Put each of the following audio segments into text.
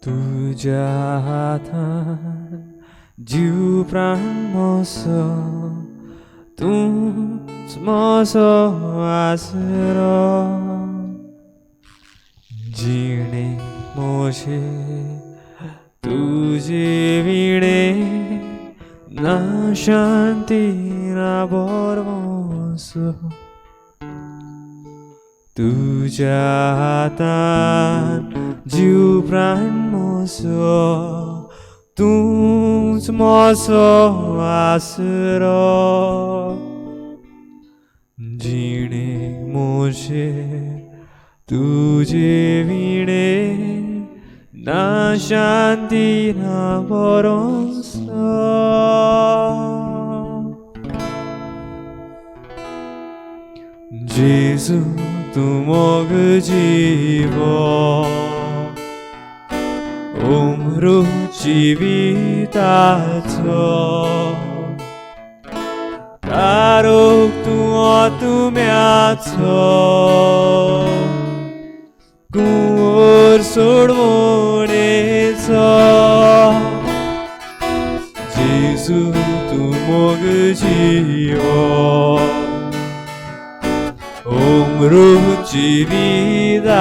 तुझ्या हातान जीव प्राण मोसो तूच मोसो आसरो जिणे मोशे तुझे विणे ना शांती ना बोरमोसो तुझ्या हातान जीव प्राण मोसो तूच मोसो आसरो जिणे मोशे तुझे विणे ना शांती ना भरोसा जेजू तू मोग जीवो उमरू जिविताचो दारोग तू तुम्याचो कुंवर सोडवणेचो जेजू तू मोग जीवो उमरू जिविताचो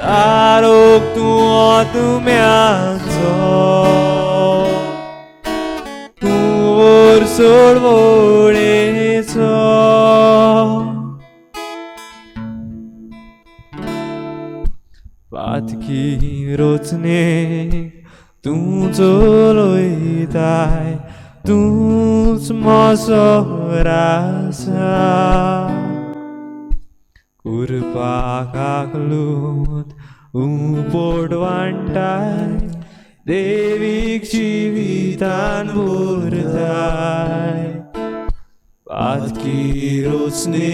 दारोग तू तुम्याचो कुंवर सोडवणेचो पातकी रोचने तू चलयताय तूच मोसो रासा कुरपाक आगलून उपोड वांटाय देवीक जिवितान भरताय पातकी रोचने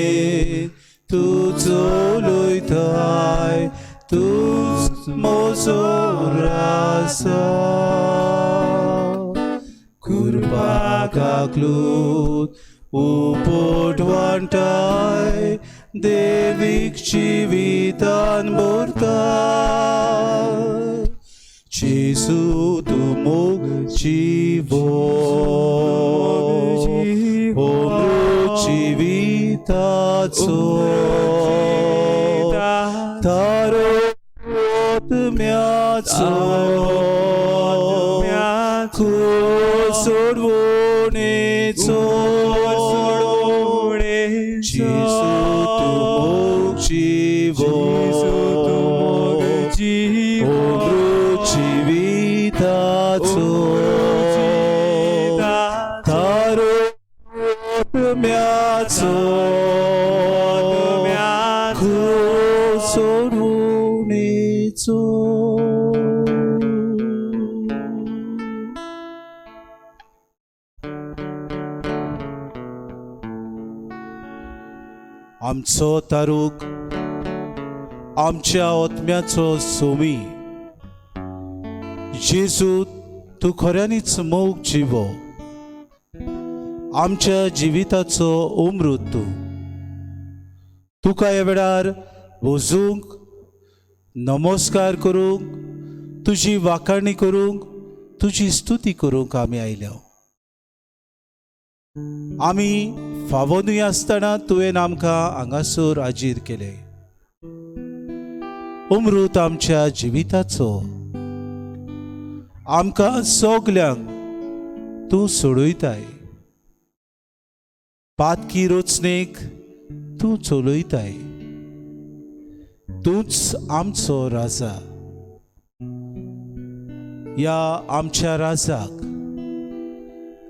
तू चलयताय तूच मोसो रासा कुरपाक आगलून उपोड वांटाय देवीक जिवितान भरताय जेजू तू मोग जीवो जिविताचो तारो तुम्याचो सोडवणेचो जेजू तू मोग जीवो जिविताचो तारो तुम्याचो सोडवणेचो आमचो तारूक आमच्या आत्म्याचो सोमी जेजू तू खऱ्यांनीच मोग जिवो आमच्या जिविताचो उमरूत तुका ह्या वेळार वचूंक नमस्कार करूंक तुजी वाखाणणी करूंक तुजी स्तुती करूंक आमी आयल्या आमी फावो न्हय आसतना तुवें आमकां हांगासर आजीर केले उमरूत आमच्या जिविताचो आमकां सगल्यांक तूं सोडयताय पातकी रोचणेक तूं चलयताय तूंच आमचो राजा ह्या आमच्या राजाक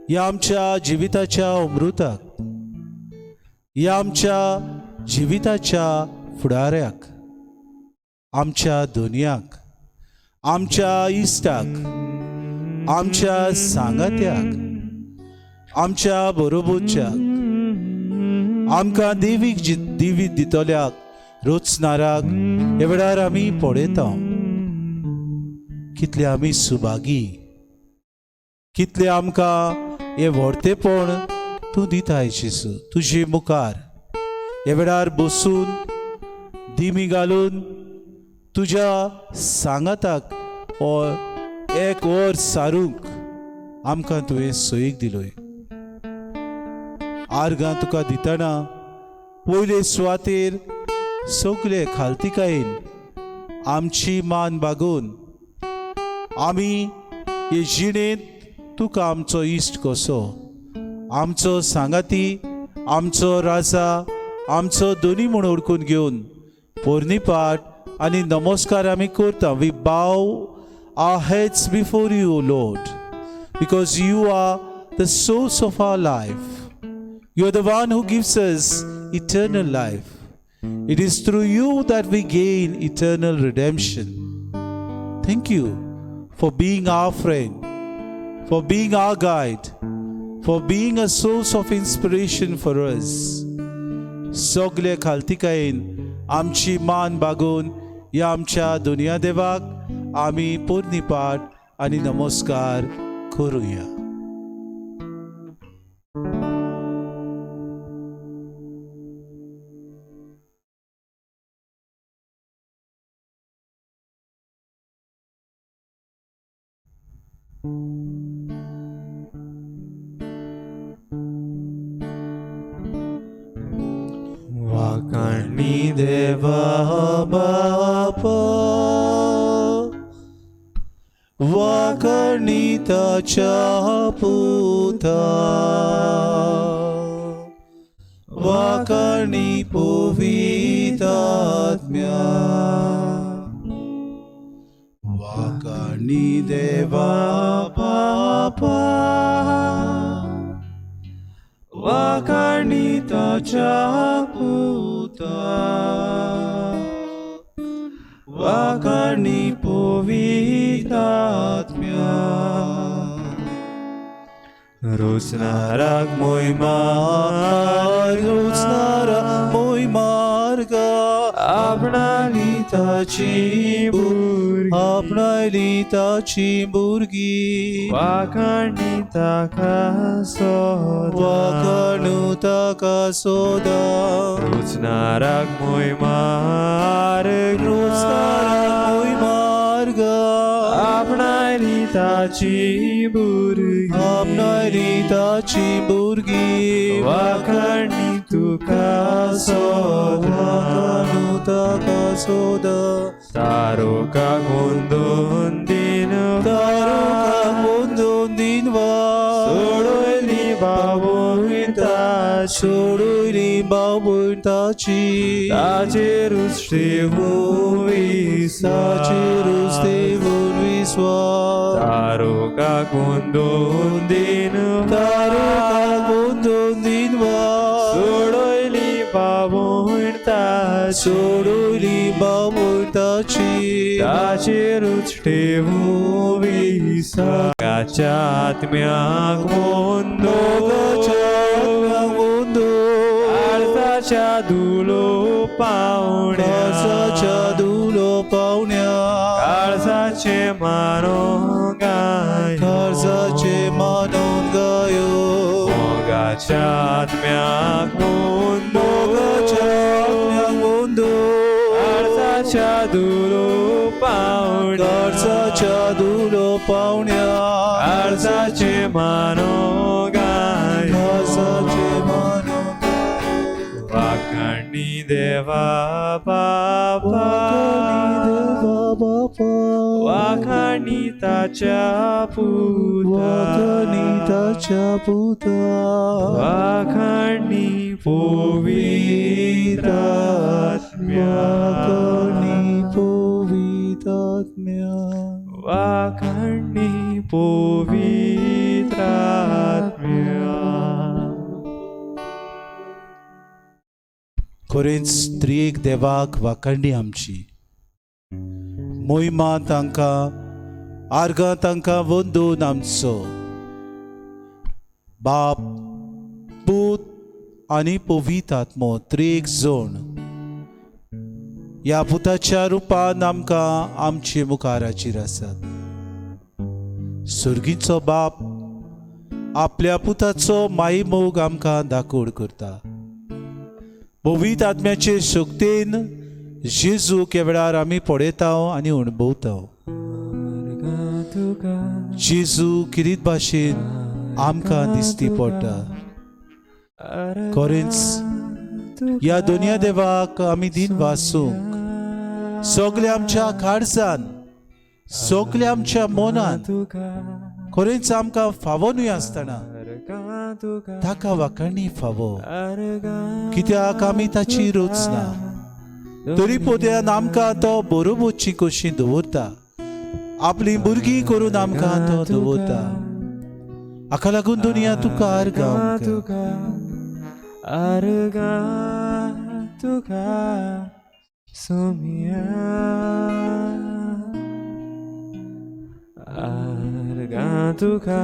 ह्या आमच्या जिविताच्या अमृताक ह्या आमच्या जिविताच्या फुडाऱ्याक आमच्या दुनियाक आमच्या इश्टाक आमच्या सांगात्याक आमच्या बरोबरच्याक आमकां देवीक दिवीत दितल्याक रोचणाराक ह्या वेळार आमी पळयता कितले आमी सुभागी कितले आमकां हे व्हडतेपण तूं दिताय जेजू तुजे मुखार ह्या वेळार बसून दिमी घालून तुज्या सांगाताक एक वर सारूंक आमकां तुवें सोयीक दिलोय. आर्गां तुका दितना पयले सुवातेर सगळे खालतिकायेन आमची मान बागोवन आमी हे जिणेंत तुका आमचो इश्ट कसो, आमचो सांगाती, आमचो राजा, आमचो दोनी म्हूण ओळखून घेवन पोरनिपाट आनी नमस्कार आमी करता. We bow our heads before you, Lord, because you are the source of our life. You are the one who gives us eternal life. It is through you that we gain eternal redemption. Thank you for being our friend, for being our guide, for being a source of inspiration for us. सगळे खालतिकायेन आमची मान बागोवन ह्या आमच्या दुनिया देवाक आमी पोरनिपाट आनी नमस्कार करूया. वाकाणी देवा बापा, वाकाणी ताच्या पुता, वाकाणी पवित्रात्म्या, वाकाणी देवा बापा, वाकाणी ताच्या पुता, वाकाणी पवित्रात्म्या. रोचनाराक मोय मार्ग, रोचनाराक मोय मार्ग, आपणाली ताची भुरगी, आपणाली ताची भुरगी, वाकाणी ताका सोदा, वाकाणू ताका सोदा. रोचनाराक मोय मार्ग, रोचनाराक मोय मार्ग, आपणाली ताची भुरगी, आपणाली ताची भुरगी, वाकाणी तुका सोदा, वाकाणू ताका सोदा. तारोका गोंदोन दिन, तारोका गोंदोन दिन वा, सोडोयली बाबोय ताची, सोडोयली बाबोय ताची, ताचेरूच ठेवून विश्वास, ताचेरूच ठेवून विश्वास. तारोका गोंदोन दिन, तारोका गोंदोन दिन वा, सोडोयली बाबोय ताची, सोडोयली बाबोय ताची, ताचेरूच ठेवून विश्वास. गाच्या आत्म्याक वंदो, गाच्या आत्म्याक वंदो, आळसाच्या धुलो पावण्या, आळसाच्या धुलो पावण्या, काळजाचे मानो गाय, काळजाचे मानून गायो. मोगाच्या आत्म्याक वंदो, मोगाच्या आत्म्याक वंदो, आळसाच्या धुलो पावण्या, आळसाच्या धुलो पावण्या, आळसाचे मानो गाय, आळसाचे मानो. वाकाणी देवा बापा, वाकाणी ताच्या पुता, वाकाणी ताच्या पुता, वाकाणी पवित्रात्म्या, वाकाणी पवित्रात्म्या, वाकाणी पवित्रात्म्या. खरेंच त्रिएक देवाक वाखाणणी आमची. मोहिमा तांकां, आर्गां तांकां वंदून आमचो बाप, पूत आनी पवित्र आत्मो त्रिएक जण ह्या पुताच्या रुपान आमकां आमचे मुखाराचेर आसात. सुर्गीचो बाप आपल्या पुताचो माई मोग आमकां दाखोड करता. पवित्र आत्म्याचे शक्तीन जेजू केवळार आमी पळयता आनी अणभवता. जेजू किरीत भाशेन आमकां दिसती पडटा. खरेंच ह्या दोनया देवाक आमी दिन वासूंक सगल्या आमच्या काळजान, सगल्या आमच्या मनान खरेंच आमकां फावो न्हय आसतना ताका वाखाणी फावो, कित्याक आमी ताची रोचना. तरी पोद्यान आमकां तो बरोबरची कशी दवरता, आपली भुरगीं करून आमकां तो दवरता. हाका लागून दुनिया तुका आर्गांवंक आर्गा तुका सोमिया, आर्गा तुका,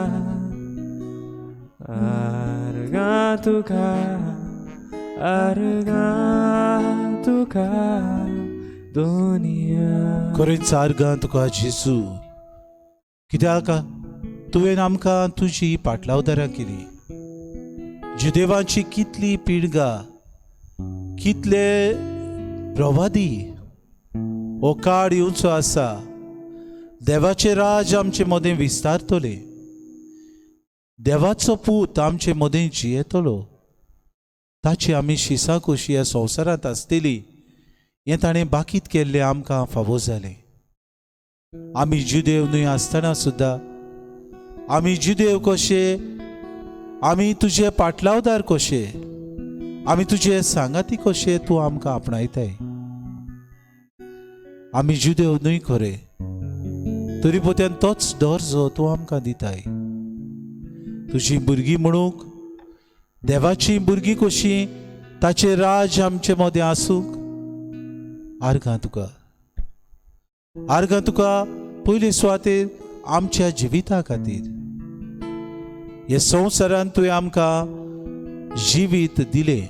आर्गा तुका, आर्गा तुका दुनिया. खरेंच आर्गां तुका जेजू, कित्याक तुवें आमकां तुजी पाटलावदारां केली. जुदेवांची कितली पिळगा, कितले प्रवादी हो काळ येवचो आसा. देवाचे राज आमचे मदें विस्तारतले, देवाचो पूत आमचे मदें जियेतलो. ताची आमी शिसां कशी ह्या संवसारांत आसतली हें ताणें बाकीत केल्लें आमकां फावो जालें. आमी जुदेव न्हय आसतना सुद्दां, आमी जुदेव कशे, आमी तुजे पाटलावदार कशे, आमी तुजे सांगाती कशे तूं आमकां आपणायताय. आमी जुदेव न्हय खरे, तरी पोत्यान तोच दर्जो तूं आमकां दिताय. तुजी भुरगीं म्हणूंक, देवाची भुरगीं कशी ताचे राज आमचे मदें आसूंक आर्गां तुका. आर्गां तुका पयले सुवातेर आमच्या जिविता खातीर. हे संवसारांत तुवें आमकां जिवीत दिलें,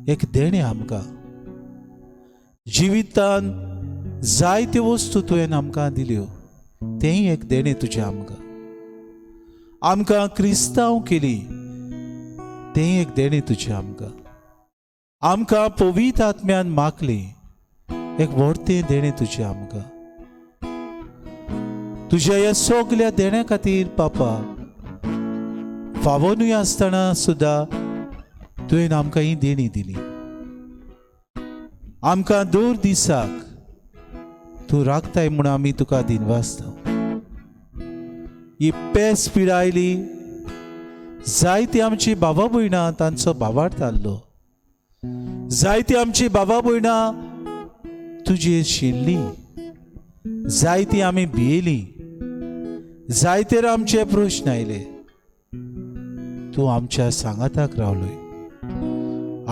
एक देणें आमकां. जिवितान जायत्यो वस्तू तुवें आमकां दिल्यो, तेंय एक देणें तुजें आमकां. आमकां क्रिस्तांव केली, तेंय एक देणें तुजें आमकां. आमकां पवित्र आत्म्यान मागली, एक व्हडतें देणें तुजें आमकां. तुज्या ह्या सगल्या देण्या खातीर पापा, फावो न्हय आसतना सुद्दां तुवें आमकां ही देणी दिली. आमकां दर दिसाक तूं राखताय म्हूण आमी तुका दिनवासता. ही पेस पिडायली, जायती आमची भावा भयणां तांचो भावार्थ जाल्लो. जायती आमची भावा भयणां तुजेर शिरली, जायती आमी भियेली, जायतेर आमचे प्रश्न आयले. तूं आमच्या सांगाताक रावलोय.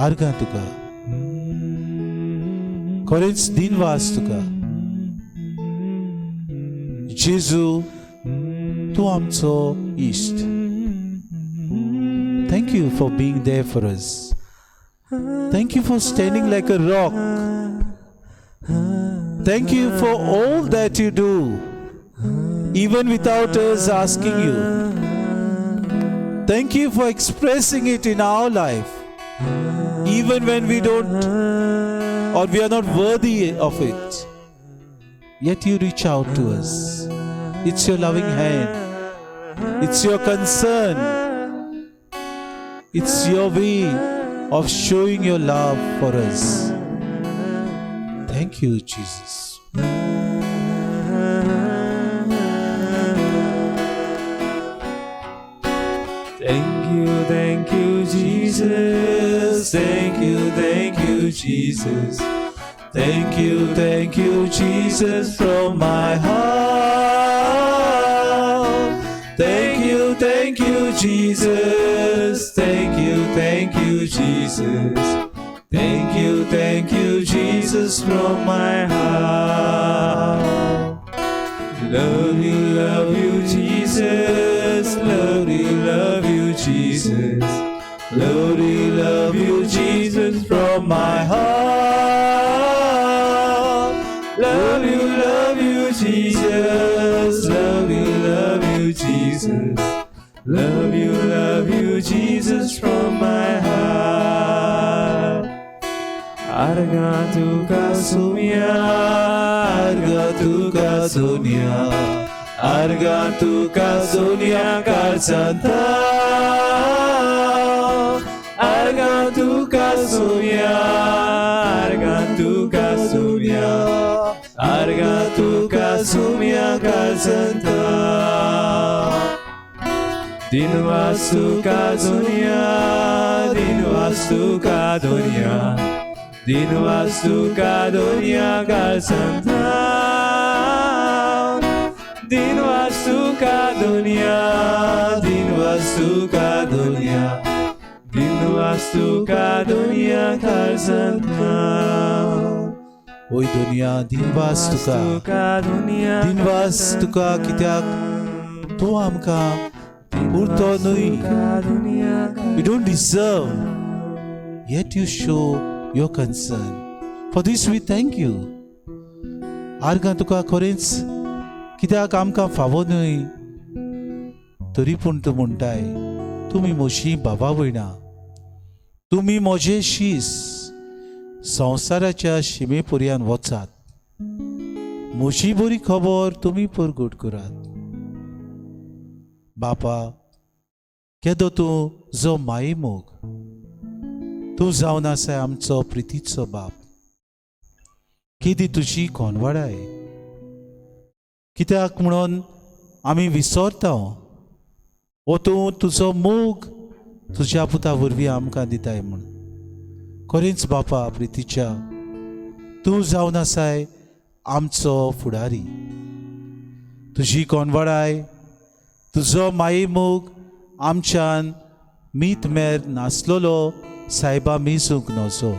आर्गां तुका, खरेंच दिनवास तुका. जेजू, तूं आमचो इश्ट. Thank you for being there for us. Thank you for standing like a rock. Thank you for all that you do, even without us asking you. Thank you for expressing it in our life, even when we don't or we are not worthy of it. Yet you reach out to us. It's your loving hand. It's your concern. It's your way of showing your love for us. Thank you, Jesus. Thank you, Jesus. Thank you, Jesus. Thank you, Jesus, from my heart. Thank you, Jesus. Thank you, Jesus. Thank you, Jesus, from my heart. Love you, Jesus. Love you, Jesus. Love you, Jesus, from my heart. Love you, Jesus. Love you, Jesus. Love you, Jesus, from my heart. Arga tuka sumia, arga tuka sonia, arga tuka sonia kalsanta. Arga tuka sumia, arga tuka sonia, arga tuka sumia kalsanta. Dinvastu kadunia, dinvastu kadunia, dinvastu kadunia kalsanta. Dinvastu kadunia, dinvastu kadunia, dinvastu kadunia kalsanta. ओय दुनिया दिनवास तुका कित्याक तूं आमकां उरतो न्हय. We don't deserve, yet you show your concern. For this we thank you. आर्गां तुका खरेंच कित्याक आमकां फावो न्हय, तरी पूण तूं म्हणटाय तुमी म्हजी बाबा भयणां, तुमी म्हजे शीस संवसाराच्या शिमे पर्यंत वचात, म्हजी बरी खबर तुमी परगट करात. बापा, केदो तूं जो माये मोग, तूं जावन आसाय आमचो प्रितीचो बाप. केदी तुजी कोनवाडाय, कित्याक म्हणून आमी विसरता वो तूं तुजो मोग तुज्या पुता वरवीं आमकां दिताय म्हूण. खरेंच बापा प्रितीच्या, तूं जावन आसाय आमचो फुडारी. तुजी कोनवाडाय, तुजो माये मोग आमच्यान मीत मेर नासलोलो सायबा मेजूंक नजो.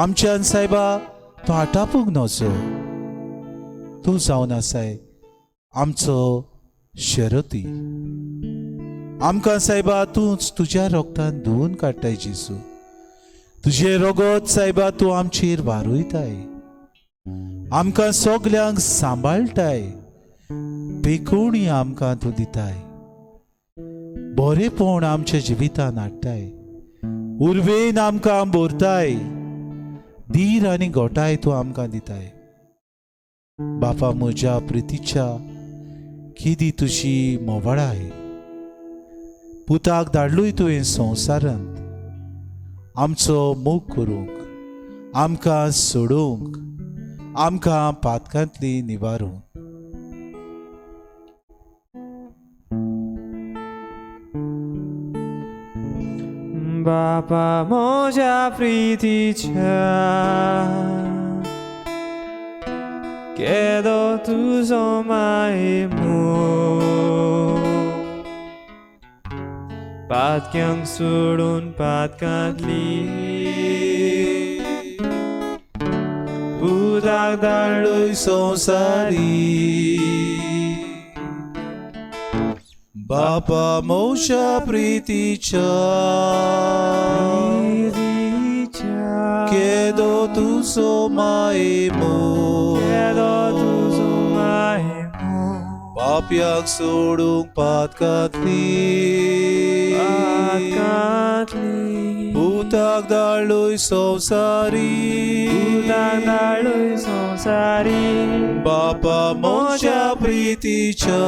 आमच्यान सायबा तो आटापूंक नजो. तूं जावन आसाय आमचो शेरती. आमकां सायबा तूंच तुज्या रोगतान धुवन काडटाय जेजू. तुजें रगत सायबा तूं आमचेर वारोयताय, आमकां सगल्यांक सांबाळटाय, पेखोवणी आमकां तूं दिताय, बरेपण आमच्या जिवितान हाडटाय, उर्वेन आमकां भरताय, धीर आनी गोटाय तूं आमकां दिताय. बापा म्हज्या प्रितीच्या, किदी तुजी मोवाळाय. पुताक धाडलोय तुवें संवसारांत आमचो मोग करूंक, आमकां सोडूंक, आमकां पातकांतली निवारूंक. बापा म्हज्या प्रितीच्या, केदो तुजो माये मोग, पातक्यांक सोडून पातकांतली पुताक धाडलोय संवसारी. बापा म्हज्या प्रितीच्या, केदो तुजो माये मोग, पाप्याक सोडूंक पातकांतली पुताक धाडलोय संवसारी. बापा म्हज्या प्रितीच्या,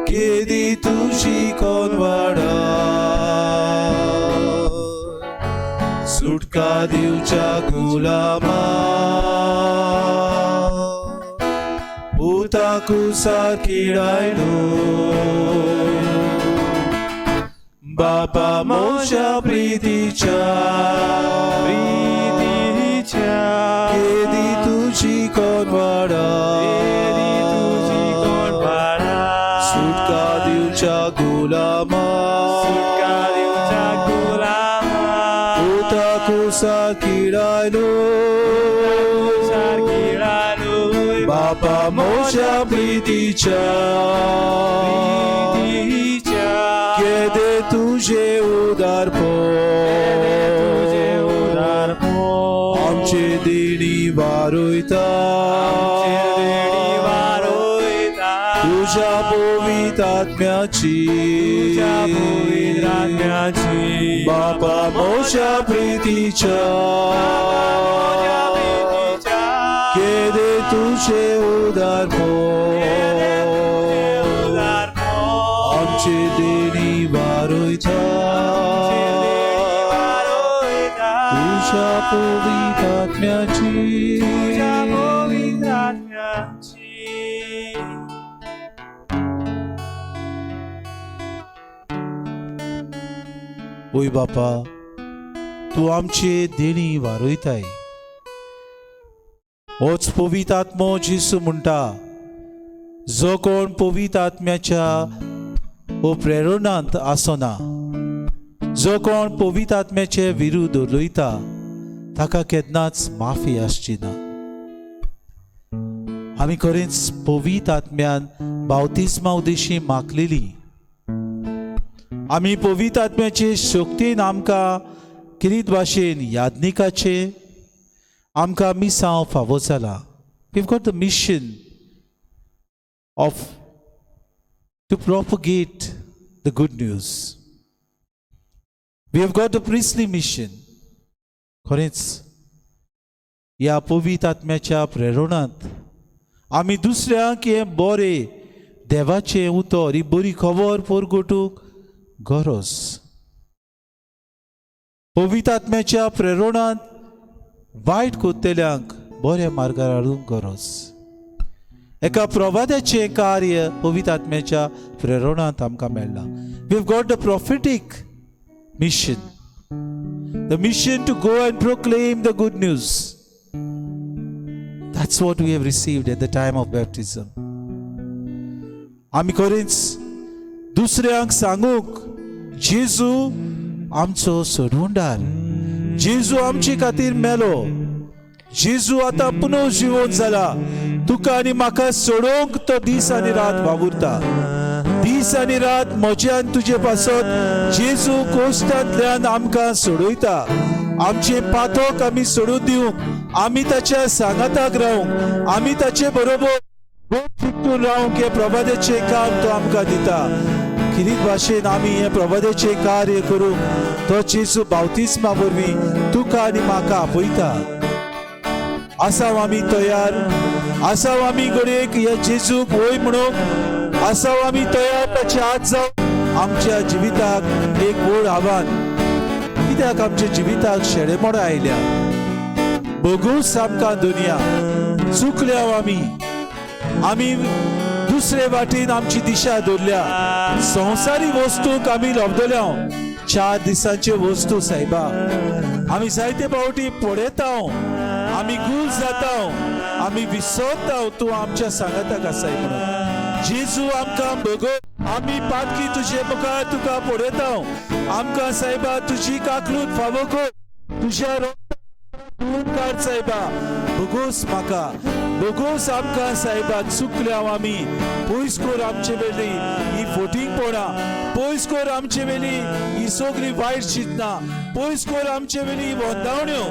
केदी तुजी कोनवाडा, सुटका दिवच्या गुलामा, पुताकू सारकी रायलो. बापा म्हज्या प्रितीच्या, केदी तुजी कोनवाडा, सुटका दिवच्या गुलामा, पुताकू सारकी रायलो. बापा म्हज्या प्रितीच्या, केदे तुजे उदारपण, आमचे देणी वारोयता, तुज्या तुझ्या पवित्र आत्म्याची तुझ्या पवित्र आत्म्याची बापा मोठ्या प्रीतीच्या केदे तुझे उदारपण आमचे देणी वारोयता तुझ्या पवित्र आत्म्याची तुझ्या पवित्र आत्म्याची ओय बापा तू आमचे देणी वारोयताय होच पवित्र आत्मो जिसू म्हणटा जो कोण पवित्र आत्म्याच्या ओ प्रेरणांत आसना जो कोण पवित्र आत्म्याचे विरुद्ध उलयता ताका केन्नाच माफी आसची ना आमी खरेंच पवित्र आत्म्यान बावतिस्मा उदेशी मागलेली आमी पवित्र आत्म्याचे शक्तीन आमकां किरीत भाशेन यादनिकाचे आमकां मिसांव फावो जाला we've got the mission of to propagate the good news. We have got the priestly mission. खरेंच ह्या पवित्र आत्म्याच्या प्रेरणांत आमी दुसऱ्यांक हे बरें देवाचें उतर ही बरी खबर परगटूंक गरज पवित्र आत्म्याच्या प्रेरणांत वायट कोत्तेल्यांक बऱ्या मार्गार हाडूंक गरज एका प्रवाद्याचें कार्य पवित्र आत्म्याच्या प्रेरणांत आमकां मेळ्ळां we have got the prophetic mission the mission to go and proclaim the good news that's what we have received at the time of baptism आमी खरेंच दुसऱ्यांक सांगूंक जेजू आमचो सोडवणदार जेजू आमचे खातीर मेलो जेजू आतां पुनः जिवंत जाला तुका आनी म्हाका सोडोवंक तो दीस आनी रात वावुरता दीस आनी रात म्हज्यान तुजे पासत जेजू कोश्टांतल्यान आमकां सोडयता आमचे पातोक आमी सोडून दिवंक आमी ताच्या सांगाताक रावंक आमी ताचे बरोबर चिंतून रावंक हे प्रभादेचें काम तो आमकां दिता किरीत भाशेन आमी हे प्रभादेचें कार्य करूंक तो जेजू बावतिस्मा वरवीं तुका आनी म्हाका आपयता आसाव आमी तयार आसाव आमी घडयेक हे जेजूक वय म्हणूंक आसाव आमी तयार ताचे हात जावन आमच्या जिविताक एक व्हड आव्हान कित्याक आमच्या जिविताक शेडेमोड आयल्या बोगूस आमकां दुनिया चुकल्या आमी दुसरे वाटेन आमची दिशा दवरल्या संवसारी वस्तूक आमी लोबदल्या 4 दिसांचे वस्तू सायबा आमी जायते फावटी पळयता आमी गुल जाता आमी विसरता तूं आमच्या सांगाताक आसाय म्हणून जेजू आमकां बगो आमी पातकी तुजे मुखार तुका पळयता आमकां सायबा तुजी काकलूत फावो कर तुज्या काड सायबा बगोस म्हाका बगोस आमकां सायबा चुकल्या आमी पयस कर आमचे वेली ही फोटींगपणां पयस कर आमचे वेली ही सगळी वायट चिंतना पयस कर आमचे वेली वंदावण्यो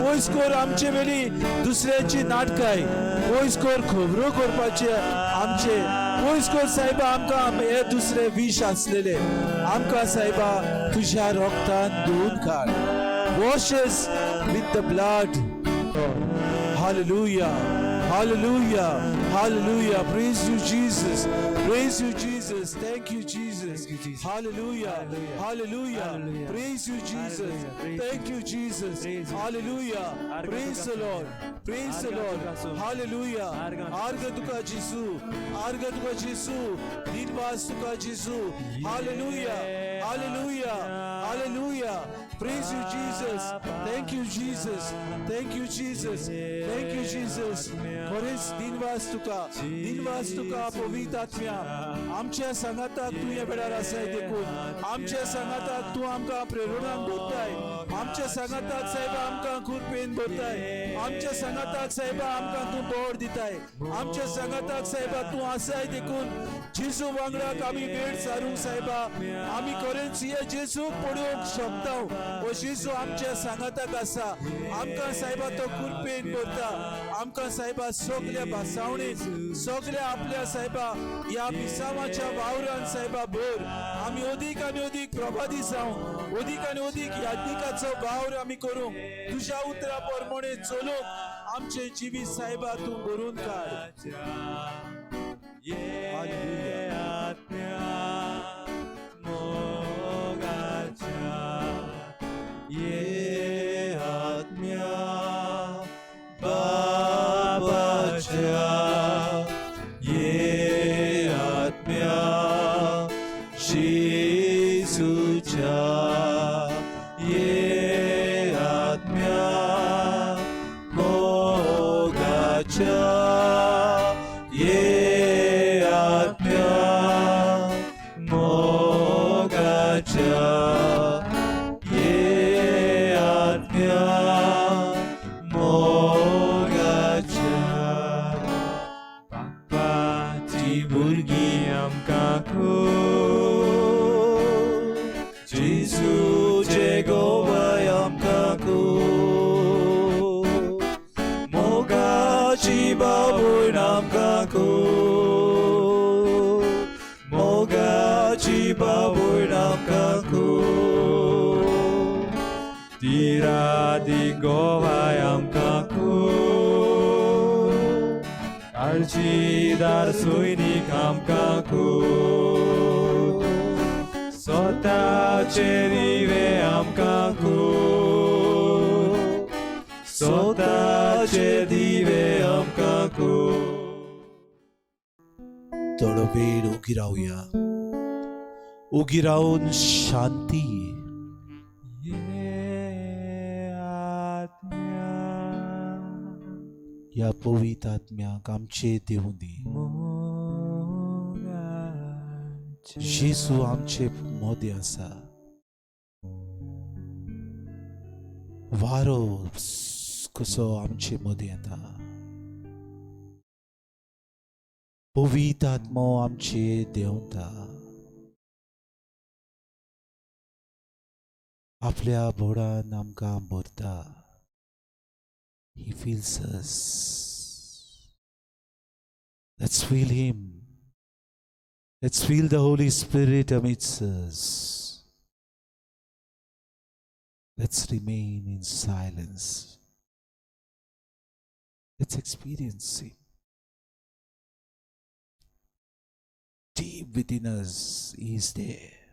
पयस कर आमचे वेली दुसऱ्याची नाटकाय पयस कर खबरो करपाचे आमचे पयस कर सायबा आमकां हे दुसरे विश आसलेले आमकां सायबा तुज्या रोगतान धुवन काड wash us with the blood. Hallelujah. Hallelujah. Hallelujah. Praise you, Jesus. Praise you, Jesus. Thank you, Jesus. Hallelujah. Hallelujah. Praise you, Jesus. Thank you, Jesus. Hallelujah. Praise the Lord. Praise the Lord. Hallelujah. Arga tuka Jesu. Arga tuka Jesu. Dinvas tuka Jesu. Hallelujah. Hallelujah. Hallelujah. Praise you, Jesus. Thank you, Jesus. Thank you, Jesus. Thank you, Jesus. खरेच दिनवास तुका पवित्र आत्म्या आमच्या सांगाताक तू या वेळार आसाय देखून आमच्या सांगाताक तू आमकां प्रेरणान भरताय आमच्या सांगाताक साहेबा आमकां कृपेन भरताय आमच्या सांगाताक साहेबा आमकां तू बोड दिताय आमच्या सांगाताक साहेबा तू आसाय देखून जेजू वांगडाक आमी भेट सारूंक साहेबा आमी खरेंच हे जेजू पळोवंक शकता ओ जेजू आमच्या सांगाताक आसा आमकां साहेबा तो कृपेन भरता आमकां साहेबा सगल्या भासावणीत सगल्या आपल्या साहेबा ह्या मिसावाच्या वावरान साहेबा भर आमी अदीक आनी अदीक प्रभादी जावं अदीक आनी अदीक याज्ञिकाचो वावर आमी करूं तुज्या उतरा प्रमाणे चलूंक आमचे जिवीत साहेबा तूं भरून काड Dar soinik amka ku Sota cherive amka ku Sota cherive amka ku थोडो वेळ उगी राहूया उगी राहून शांती या पवित्र आत्म्याक आमचे देऊन दी येसू आमचे मोदी आसा वारो कसो आमचे मदीं येता पवित्र आत्मो आमचे देंवता आपल्या बोडान आमकां भरता He feels us. Let's feel Him. Let's feel the Holy Spirit amidst us. Let's remain in silence. Let's experience Him. Deep within us, He is there.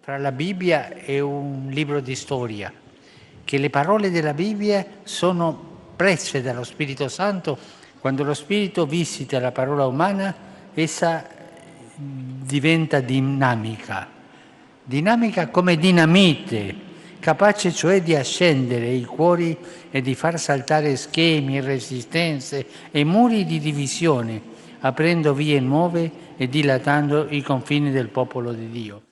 Fra la Bibbia e un libro di storia, che le parole della Bibbia sono prese dallo Spirito Santo. Quando lo Spirito visita la parola umana, essa diventa dinamica come dinamite, capace cioè di accendere i cuori e di far saltare schemi, resistenze e muri di divisione, aprendo vie nuove e dilatando i confini del popolo di Dio.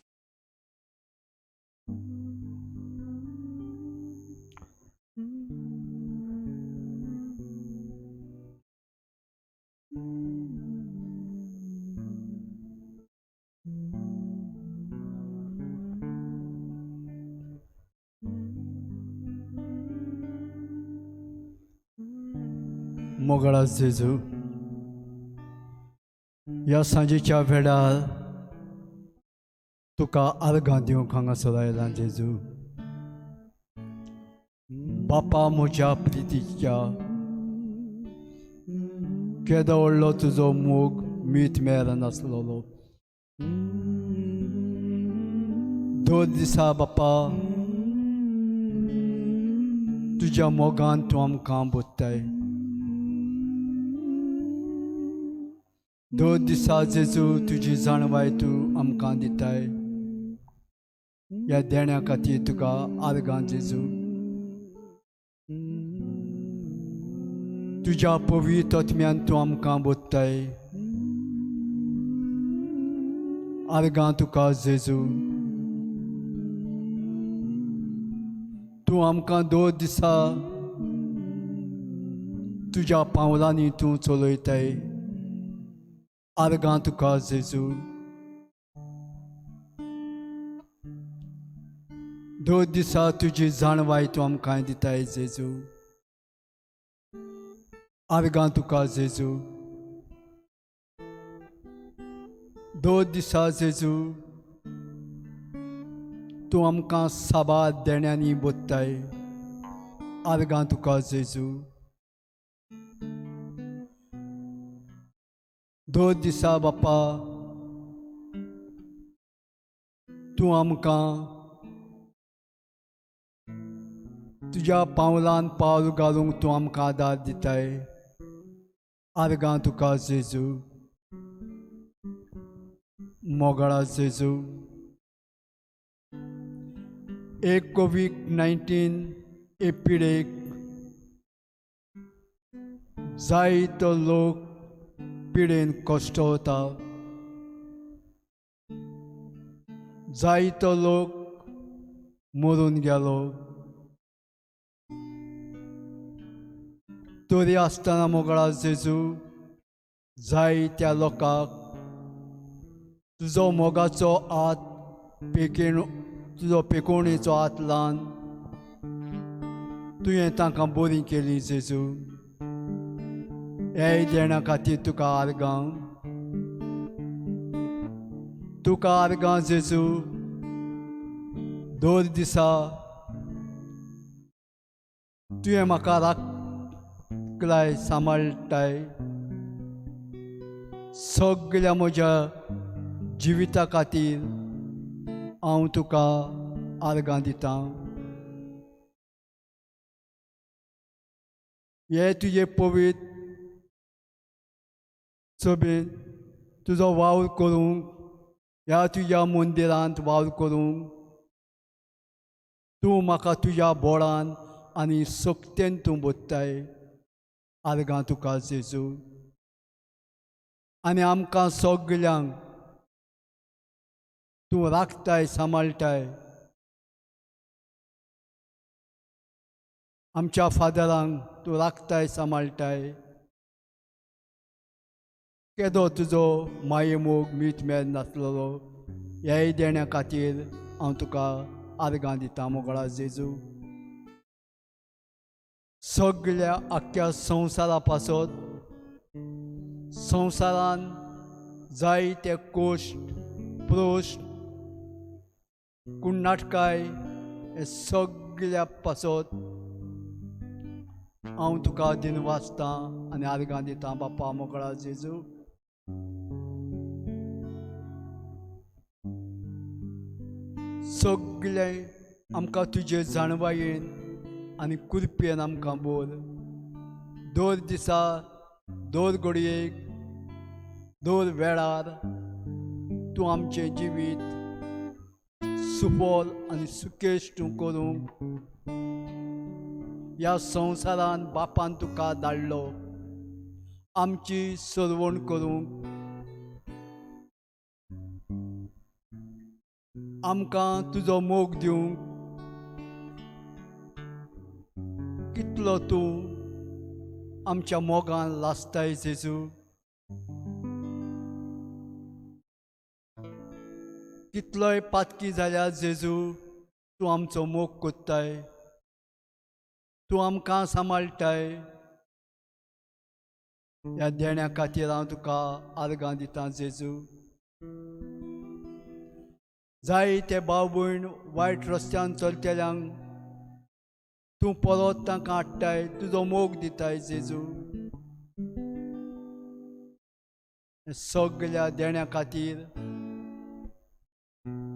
मोगळा जेजू ह्या सांजेच्या वेळार तुका आर्गां दिवंक हांगासर आयलां जेजू बापा म्हज्या प्रितीच्या केदो व्हडलो तुजो मोग मीठ मेर नासलोलो दोन दिसा बापा तुज्या मोगान तूं आमकां बोत्ताय दोन दिसा जेजू तुजी जाणवाय तूं आमकां दिताय. ह्या देण्या खातीर तुका आर्गां जेजू. तुज्या पवित्र आत्म्यान तूं आमकां बोधताय. आर्गां तुका जेजू. तूं आमकां दोन दिसा तुज्या पावलांनी तूं चलयताय. आर्गां तुका जेजू. दोन दिसा तुजी जाणवाय तूं आमकां दिताय जेजू. आर्गां तुका जेजू. दोन दिसा जेजू तूं आमकां साबार देण्यांनी बोधताय. आर्गां तुका जेजू. दोन दिसा बापा तूं आमकां तुज्या पावलान पावल घालूंक तूं आमकां आदार दिताय. आर्गां तुका जेजू. मोगळा जेजू. एक कोविड-19 एपिडेक जायतो लोक पिडेन कोश्टवता. जायतो लोक मरून गेलो. तरी आसतना मोगळा जेजू जायत्या लोकांक तुजो मोगाचो हात तुजो पेकोणेचो हात लावन तुवें तांकां बरी केली जेजू. ह्या देण्या खातीर तुका आर्गां. तुका आर्गां जेजू. दोन दिसा तुवें म्हाका राखलाय सांबाळटाय. सगळ्या म्हज्या जिविता खातीर हांव तुका आर्गां दितां. हे तुजे पवित्र सभेन तुजो वावर करूंक, ह्या तुज्या मंदिरांत वावर करूंक तूं म्हाका तुज्या बोडान आनी सक्तेन तूं बोधताय. आर्गां तुका जेजू. आनी आमकां सगळ्यांक तूं राखताय सांबाळटाय. आमच्या फादरांक तूं राखताय सांबाळटाय. केदो तुजो माये मोग मीठ मेळ नासलेलो. ह्याय देण्या खातीर हांव तुका आर्गां दितां मोगळा जेजू. सगळ्या आख्ख्या संवसारा पासत संवसारान जायते कोश्ट प्रोश्ट कुण्णाटकाय हे सगळ्या पासत हांव तुका दिन वाचतां आनी आर्गां दितां बापा मोगळा जेजू. सगळे आमकां तुजे जाणवायेन आनी कृपेन आमकां बोल. दर दिसा दर घडयेक दर वेळार तूं आमचें जिवीत सुफल आनी सुकेश तूं करूंक ह्या संवसारान बापान तुका धाडलो आमची सरवण करूंक. आमकां तुजो मोग दिवंक कितलो तूं आमच्या मोगान लासताय जेजू. कितलोय पातकी जाल्यार जेजू तूं आमचो मोग कोत्ताय. तूं आमकां सांबाळटाय. ह्या देण्या खातीर हांव तुका आर्गां दितां जेजू. जायते भाव भयण वायट रस्त्यान चलतेल्यांक तूं परत तांकां हाडटाय. तुजो मोग दिताय जेजू. सगळ्या देण्या खातीर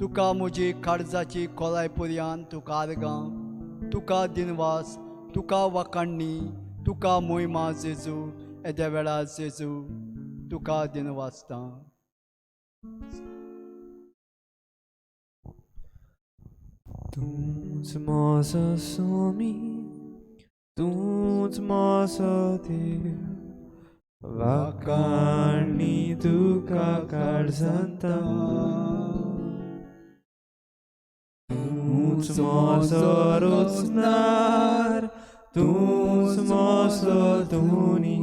तुका म्हजी काळजाची खोलाय पर्यंत तुका आर्गां, तुका दिनवास, तुका वाखाणणी, तुका मोहिमा जेजू. येद्या वेळार जेजू तुका दिन वाचता. तूंच माझो स्वामी, तूंच माझो देव, वाखाणी तुका काळजांता. तूंच माझो रोजनार, तूंच माझो धोनी,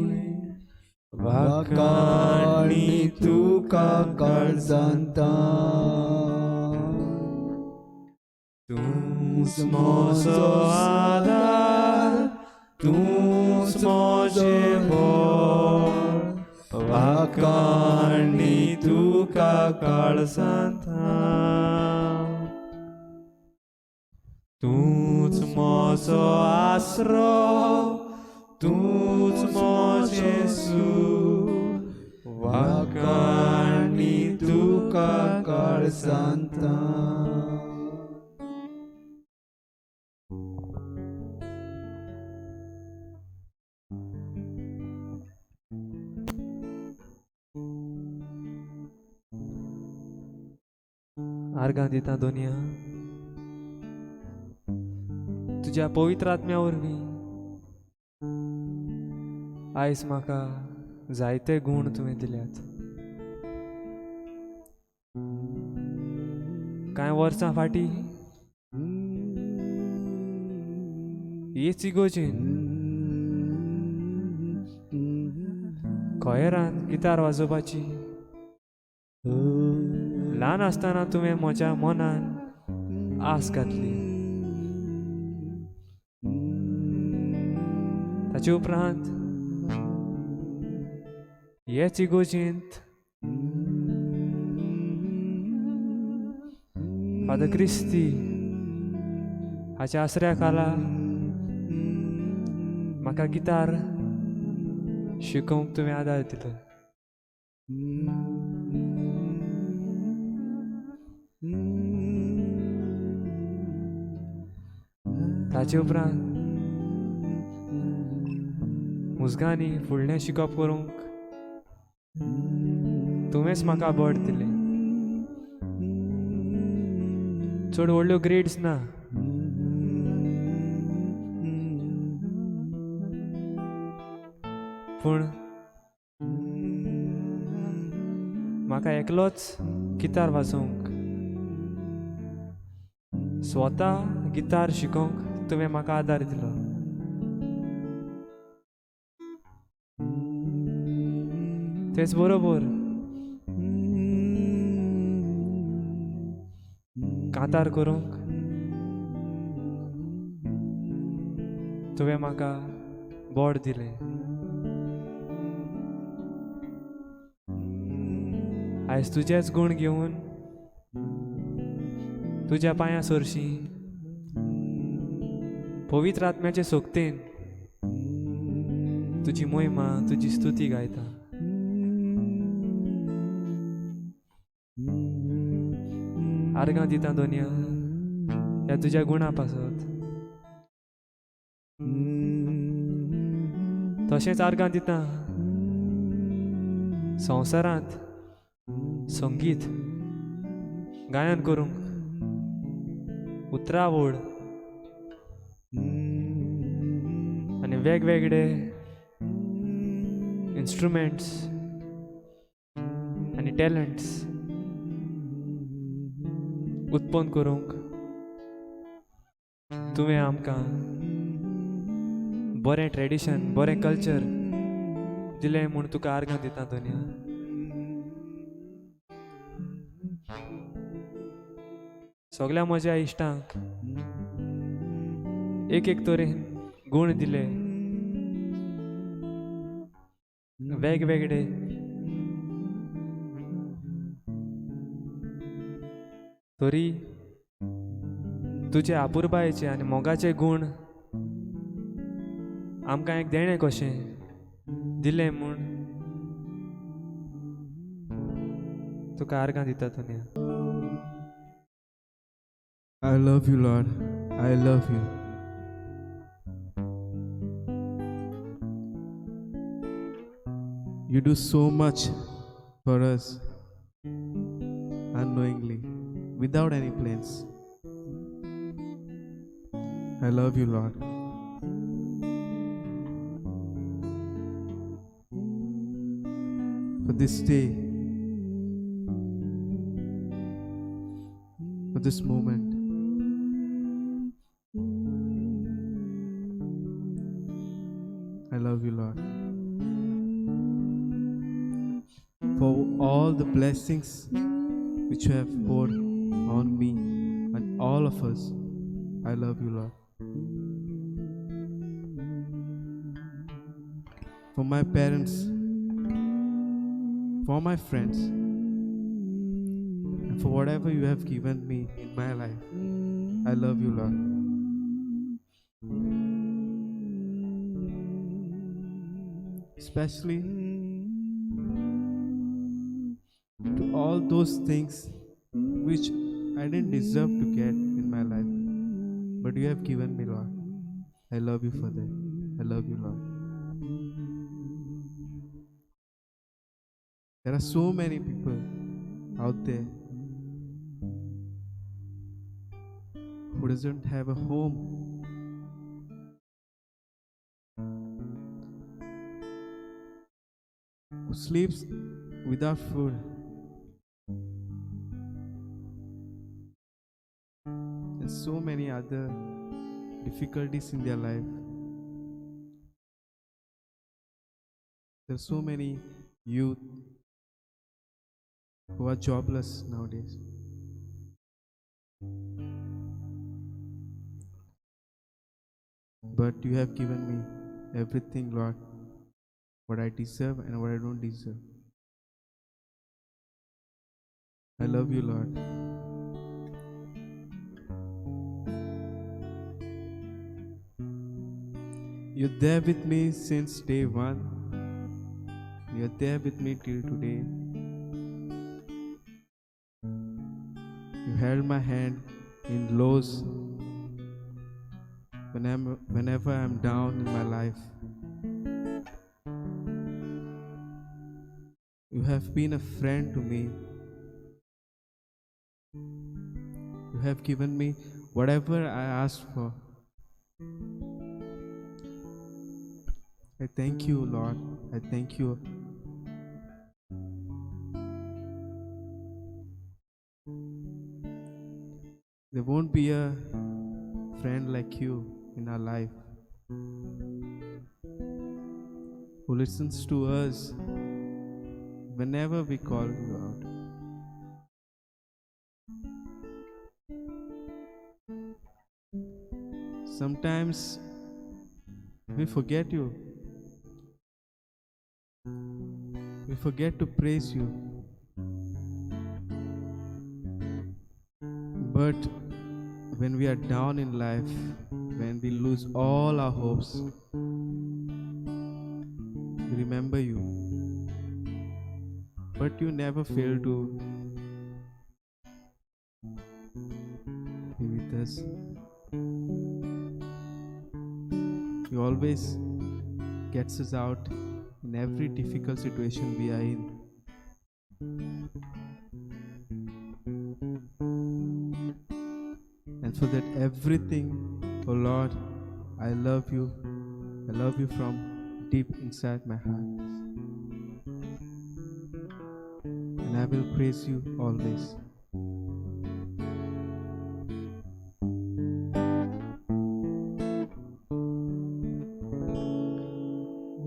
वाखाणी तुका काळजांता. तूंच माझो आदार, तूंच माझें बळ, वाखाणी तुका काळजांता. तूंच माझो आसरो, तूंच माझें सूख, वाखाणी तुका काळजांता. आर्गां दिता दोनिया तुज्या पवित्र आत्म्या वरवीं. आयज म्हाका जायते गुण तुवें दिल्यात. कांय वर्सां फाटीं हीच इगोजेन खोयरान गिटार वाजोवपाची ल्हान आसतना तुवें म्हज्या मनान आस घातली. ताचे उपरांत हेच इगोजेंत फादर क्रिस्ती हाच्या आसऱ्या खाला म्हाका गिटार शिकोवंक तुवें आदार दिलो. ताचे उपरांत मुजगांनी फुडलें शिकप करूंक तुवेंच म्हाका बळ दिलें. चड व्हडल्यो ग्रेड्स ना, पूण म्हाका एकलोच गिटार वाजोवंक, स्वता गिटार शिकोवंक तुवें म्हाका आदार दिलो. तेच बरोबर कांतार करूंक तुवें म्हाका बळ दिलें. आयज तुजेच गुण घेवन तुज्या पांयां सरशीं पवित्र आत्म्याचे सोक्तेन तुजी महिमा, तुजी स्तुती गायता. आर्गां दिता दोनिया ह्या तुज्या गुणा पासत. तशेंच आर्गां दिता संवसारांत संगीत गायन करूंक उतरावळ आनी वेगवेगळे इन्स्ट्रुमेंट्स आनी टॅलंट्स उत्पन्न करूंक तुवें आमकां बरें ट्रेडिशन, बरें कल्चर दिलें म्हूण तुका आर्गां दिता दोनिया. सगळ्या म्हज्या इश्टांक एक एक तरेन गुण दिले, वेगवेगळे तरी तुजे आपुरबायेचे आनी मोगाचे गुण आमकां एक देणें कशें दिलें म्हूण तुका आर्गां दिता Doniya. I love you, Lord. I love you. You do so much for us unknowingly, without any plans. I love you, Lord. For this day, for this moment, I love you, Lord. For all the blessings which you have poured on me and all of us, I love you, Lord. For my parents, for my friends, and for whatever you have given me in my life, I love you, Lord. Especially to all those things which I didn't deserve to get in my life, but you have given me, Lord. I love you for that. I love you, Lord. There are so many people out there who doesn't have a home, who sleeps without food, and so many other difficulties in their life. There are so many youth who are jobless nowadays. But you have given me everything, Lord, what I deserve and what I don't deserve. I love you, Lord. You're there with me since day one. You're there with me till today. You held my hand in lows whenever I'm down in my life. You have been a friend to me. You have given me whatever I asked for. I thank you, Lord. I thank you. There won't be a friend like you in our life who listens to us whenever we call you out. Sometimes we forget you. We forget to praise you. But when we are down in life, when we lose all our hopes, we remember you. But you never fail to be with us. You always gets us out in every difficult situation we are in. And for that everything, oh Lord, I love you. I love you from deep inside my heart. And I will praise you always.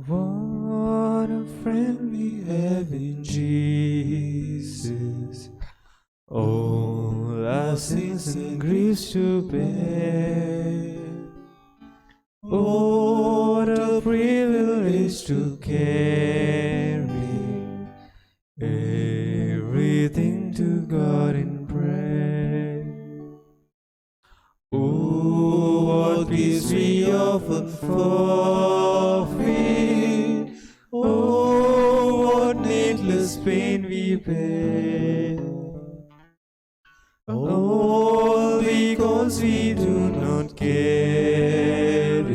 What a friend we have in Jesus. All our sins and griefs to bear. Oh, what a privilege to carry everything to God in prayer. Oh, what peace we often forfeit. Oh, what needless pain we bear. All because we do not carry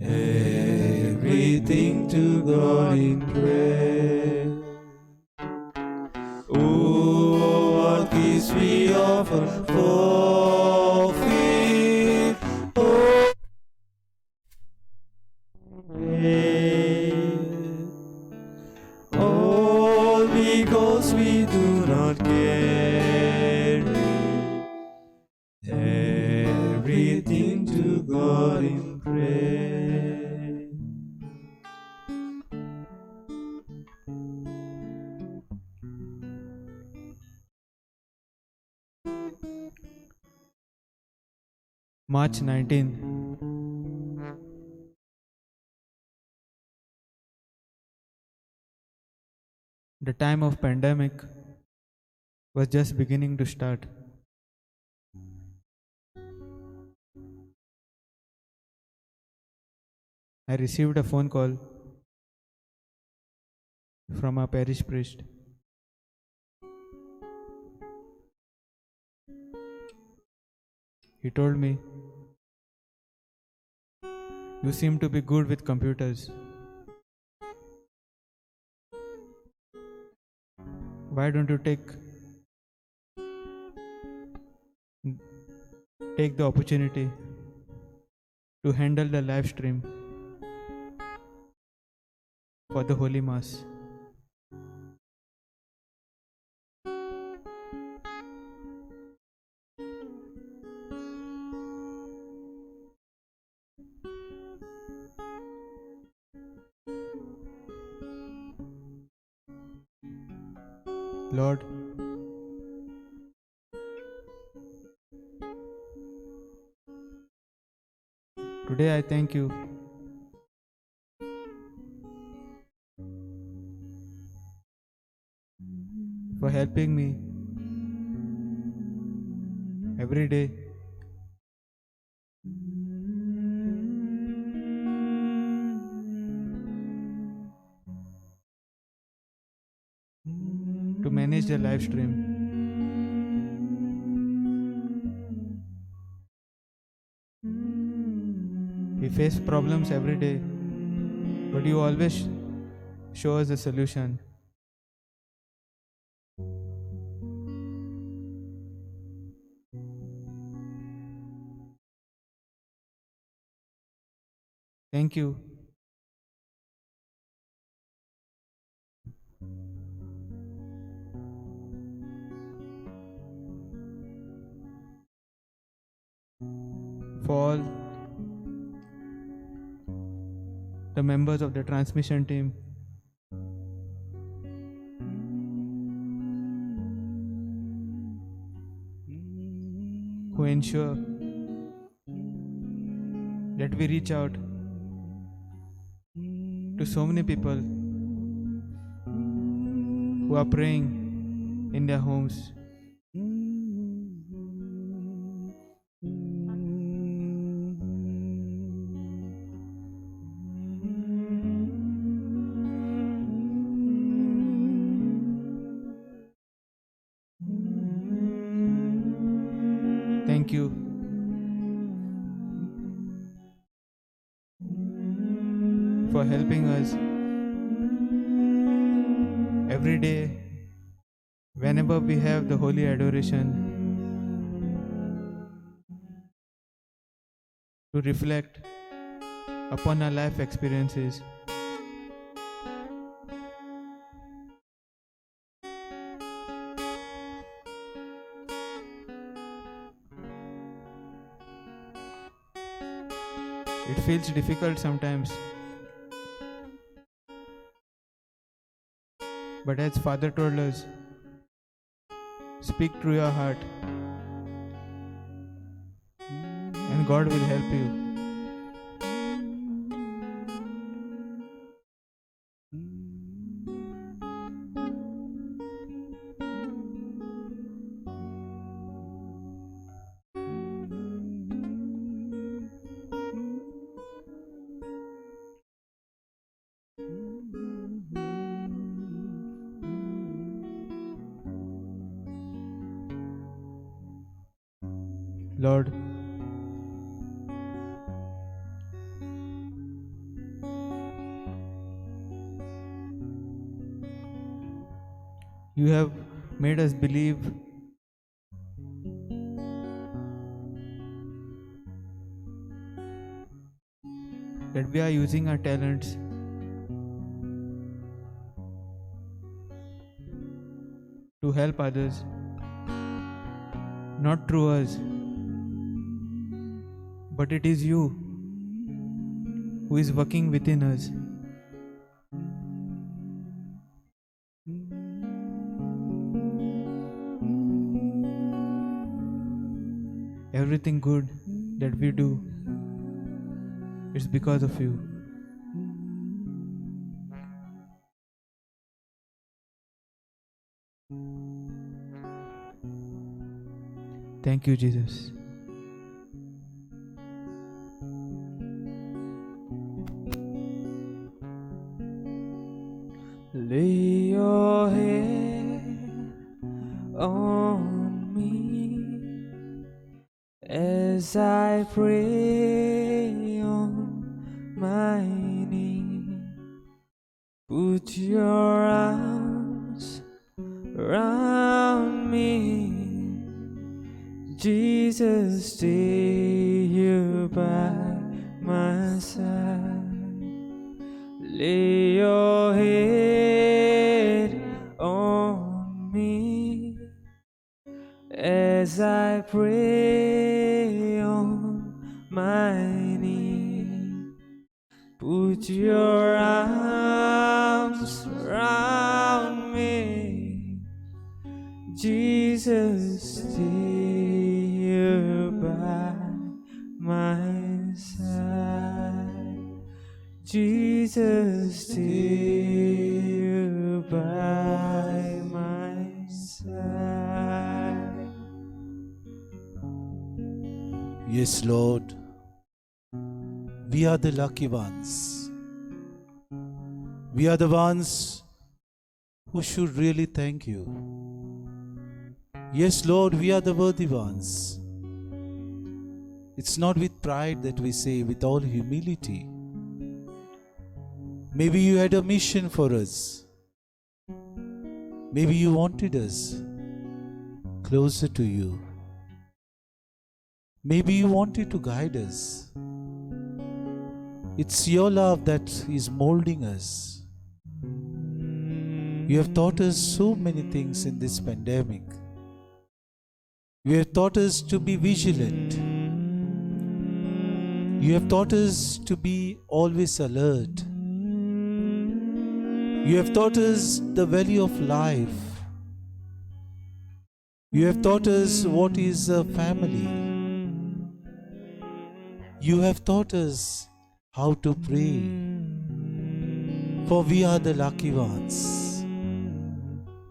everything to God in prayer. we offer forfeit, oh, all because we do not carry everything to God in prayer. March 19th. The time of pandemic was just beginning to start. I received a phone call from our parish priest. He told me, "You seem to be good with computers. Why don't you take the opportunity to handle the live stream for the Holy Mass?" Lord, today I thank you for helping me every day to manage the live stream. We face problems every day, but you always show us a solution. Thank you for all the members of the transmission team who ensure that we reach out to so many people who are praying in their homes. Thank you for helping us every day whenever we have the Holy Adoration to reflect upon our life experiences. It feels difficult sometimes, but as Father told us, speak through your heart and God will help you. Lord, you have made us believe that we are using our talents to help others, not through us, but it is you who is working within us. Everything good that we do is because of you. Thank you, Jesus. Lay your hand on me as I pray on my knee. Put your arms around me, Jesus, stay here by my side. Lay your head on me as I pray on my knee. Put your arms around me, Jesus, stay here by my side. Jesus, stay here by my side. Yes, Lord, we are the lucky ones. We are the ones who should really thank you. Yes, Lord, we are the worthy ones. It's not with pride that we say, with all humility. Maybe you had a mission for us. Maybe you wanted us closer to you. Maybe you wanted to guide us. It's your love that is molding us. You have taught us so many things in this pandemic. You have taught us to be vigilant. You have taught us to be always alert. You have taught us the value of life. You have taught us what is a family. You have taught us how to pray. For we are the lucky ones.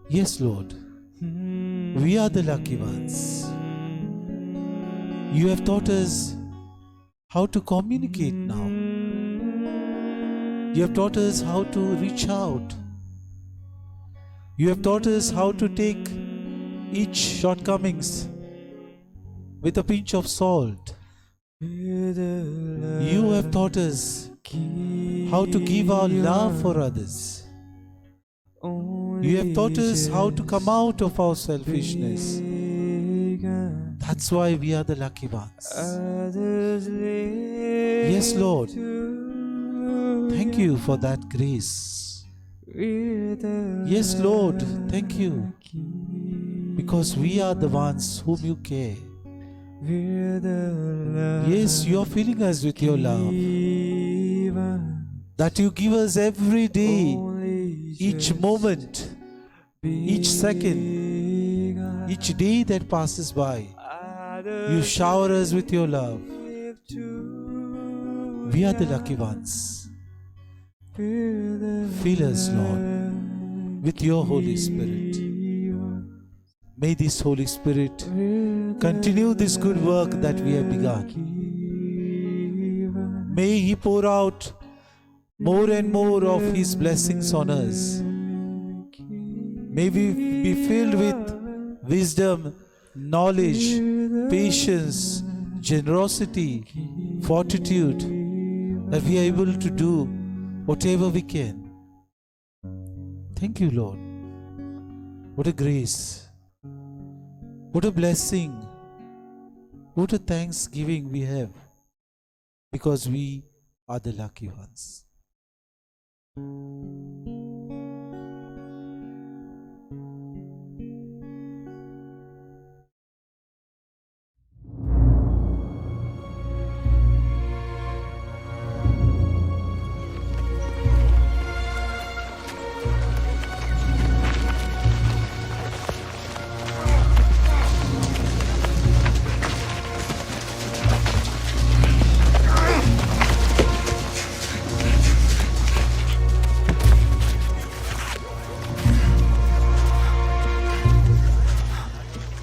Yes, Lord, we are the lucky ones. You have taught us how to communicate now. You have taught us how to reach out. You have taught us how to take each shortcomings with a pinch of salt. You have taught us how to give our love for others. You have taught us how to come out of our selfishness. That's why we are the lucky ones. Yes, Lord. Thank you for that grace. Yes, Lord, thank you. Because we are the ones whom you care. Yes, you are filling us with your love. That you give us every day, each moment, each second, each day that passes by. You shower us with your love. We are the lucky ones. Fill us, Lord, with your Holy Spirit. May this Holy Spirit continue this good work that we have begun. May He pour out more and more of His blessings on us. May we be filled with wisdom, knowledge, patience, generosity, fortitude, that we are able to do whatever we can. Thank you, Lord. What a grace. What a blessing. What a thanksgiving we have. Because we are the lucky ones.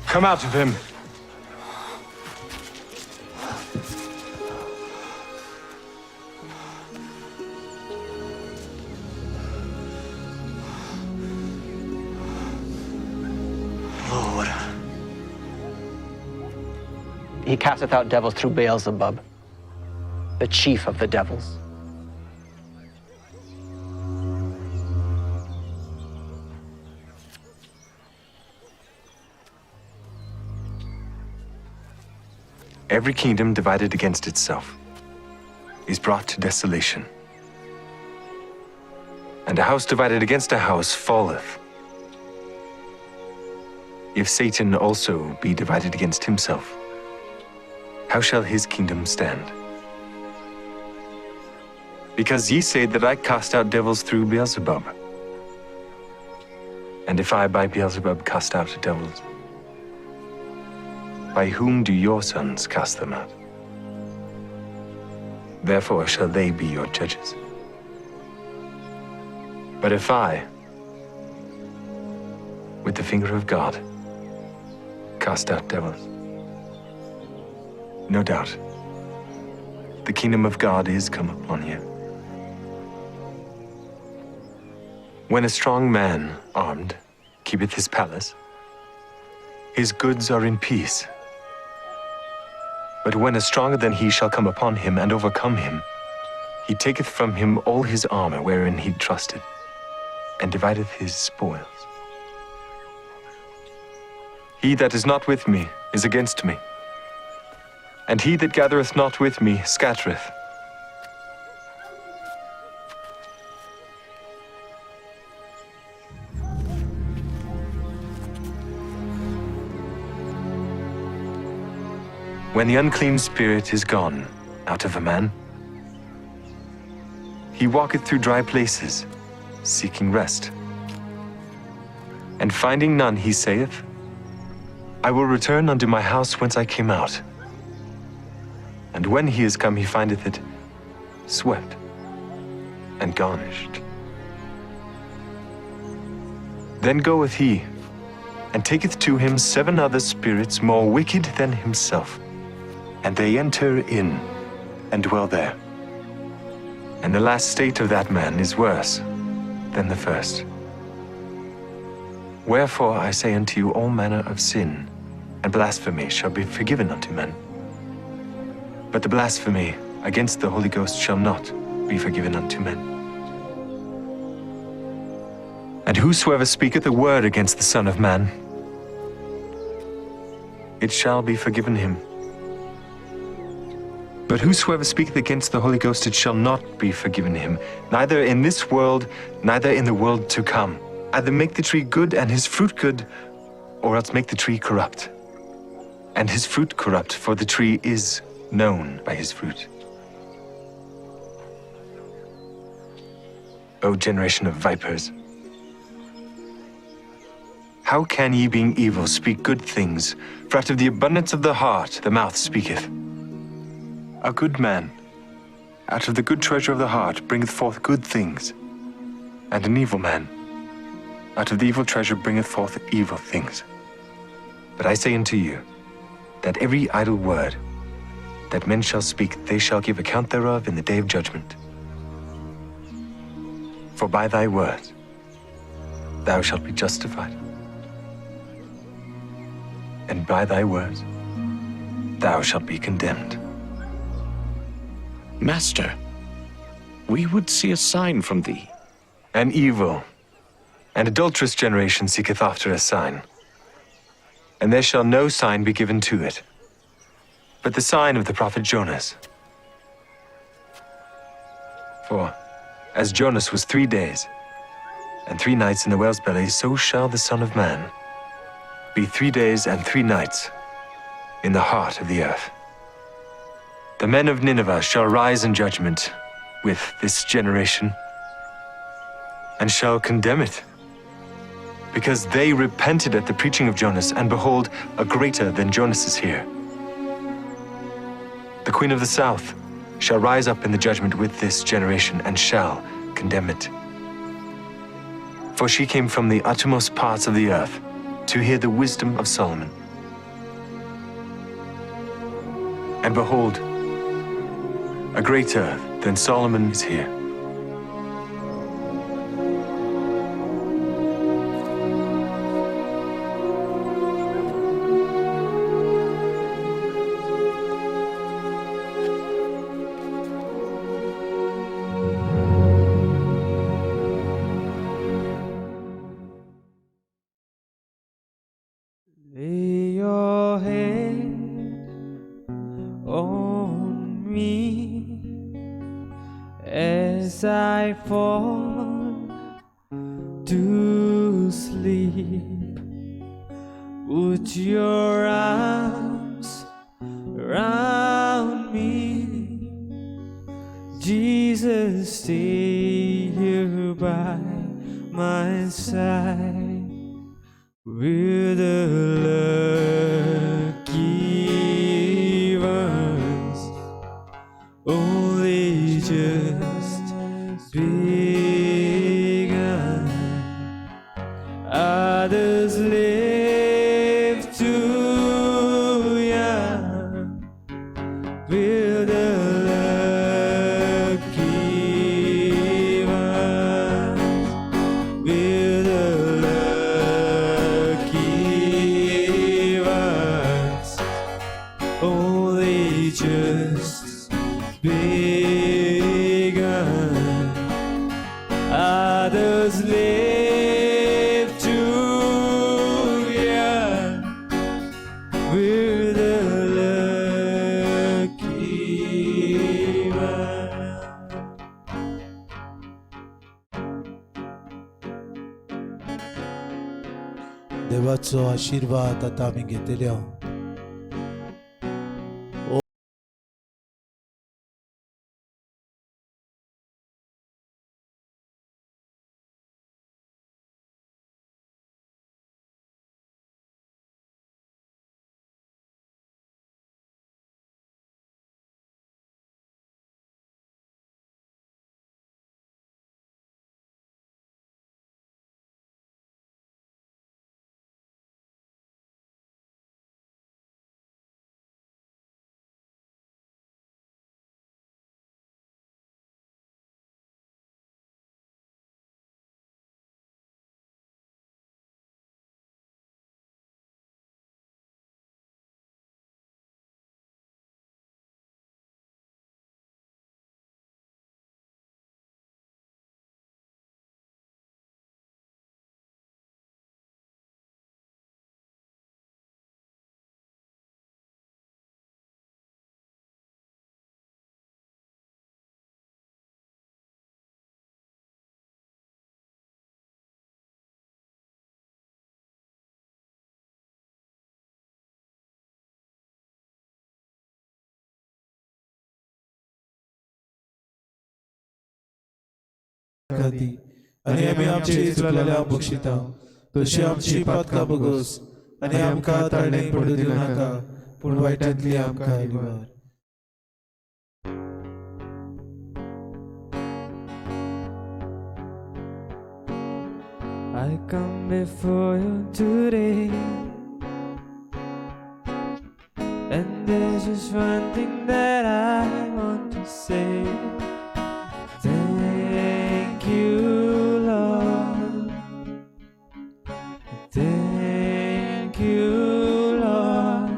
Come out of him. Lord. He casteth out devils through Beelzebub, the chief of the devils. Every kingdom divided against itself is brought to desolation, and a house divided against a house falleth. If Satan also be divided against himself, how shall his kingdom stand? Because ye say that I cast out devils through Beelzebub. And if I by Beelzebub cast out devils, by whom do your sons cast them out? Therefore shall they be your judges. But if I, with the finger of God, cast out devils, no doubt, the kingdom of God is come upon you. When a strong man, armed, keepeth his palace, his goods are in peace. But when a stronger than he shall come upon him and overcome him, he taketh from him all his armor wherein he trusted, and divideth his spoils. He that is not with me is against me, and he that gathereth not with me scattereth. When the unclean spirit is gone out of a man, he walketh through dry places, seeking rest. And finding none, he saith, I will return unto my house whence I came out. And when he is come, he findeth it swept and garnished. Then goeth he, and taketh to him 7 other spirits more wicked than himself, and they enter in and dwell there. And the last state of that man is worse than the first. Wherefore I say unto you, all manner of sin and blasphemy shall be forgiven unto men. But the blasphemy against the Holy Ghost shall not be forgiven unto men. And whosoever speaketh a word against the Son of Man, it shall be forgiven him. But whosoever speaketh against the Holy Ghost, it shall not be forgiven him, neither in this world, neither in the world to come. Either make the tree good and his fruit good, or else make the tree corrupt. And his fruit corrupt, for the tree is known by his fruit. O generation of vipers, how can ye, being evil, speak good things? For out of the abundance of the heart the mouth speaketh. A good man, out of the good treasure of the heart, bringeth forth good things. And an evil man, out of the evil treasure, bringeth forth evil things. But I say unto you, that every idle word that men shall speak, they shall give account thereof in the day of judgment. For by thy words thou shalt be justified, and by thy words thou shalt be condemned. Master, we would see a sign from thee. An evil and adulterous generation seeketh after a sign, and there shall no sign be given to it, but the sign of the prophet Jonas. For as Jonas was 3 days and 3 nights in the whale's belly, so shall the Son of Man be 3 days and 3 nights in the heart of the earth. The men of Nineveh shall rise in judgment with this generation and shall condemn it, because they repented at the preaching of Jonas, and behold, a greater than Jonas is here. The Queen of the South shall rise up in the judgment with this generation and shall condemn it. For she came from the uttermost parts of the earth to hear the wisdom of Solomon. And behold, a greater than Solomon is here. Lay your hand on me as I fall to sleep. Put your arms around me, Jesus, stay here by my side. We're the lucky ones, only just begun. Others live too young. We're the lucky ones. We're the only just begun. Others live too young. We're the lucky ones. देवाचो आशीर्वाद आता आमी घेतल्या. आनी आमी आमची इस्रायल्या बक्षिता तशी आमची पातकां बगोस आनी आमकां ताळणेक पडूं दिवं नाका पूण वायटांतली आमकां निवार. I come before you today, and there's just one thing that I want to say. Thank you, Lord. Thank you, Lord,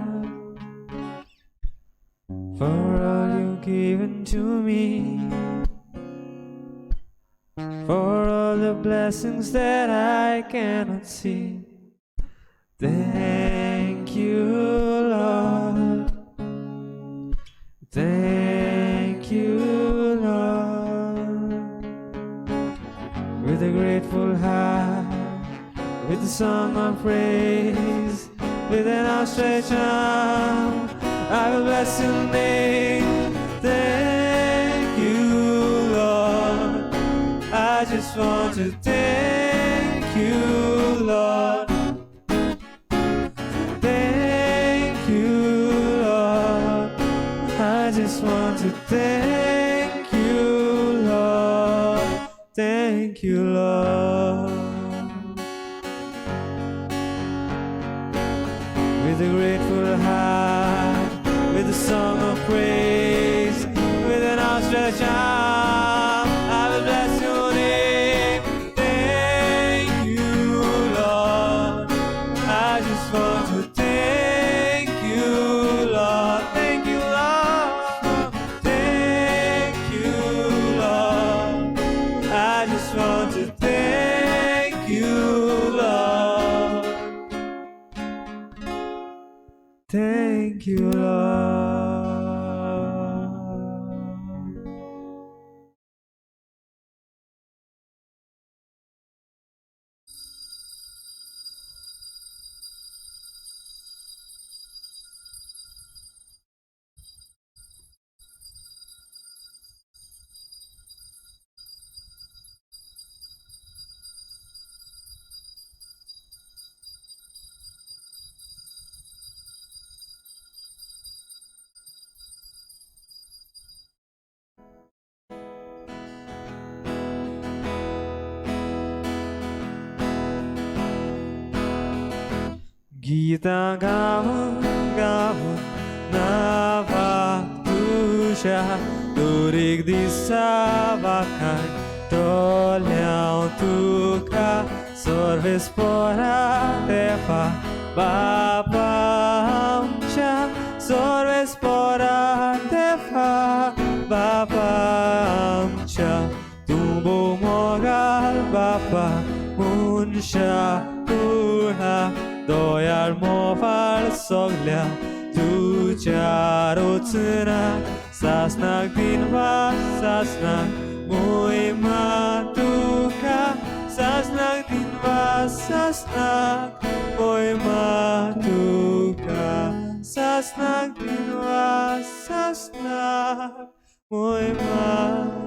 for all you've given to me, for all the blessings that I cannot see. Thank you, Lord. Thank you, Lord. song of praise, with an outstretched arm, I will bless your name. Thank you, Lord. I just want to thank you, Lord. Thank you, Lord. I just want to thank you, Lord. Thank you, Lord. With a grateful heart, with a song of praise, with an outstretched arm, I will bless your name. Thank you, Lord. I just want to thank you, Lord. Thank you, Lord. Thank you, Lord. I just want to thank you, Lord. Thank you, Lord. Gita gaon navak tuja turik disavakan toliau tuka sorves pora tepa bapa amcha sorves pora tepa bapa amcha tumbo mogal bapa munsha kurha doyar mofar soglia tuja rotsna sasnak dinva sasnak moi matuka sasnak dinva sasnak moi matuka sasnak dinva sasnak moi matuka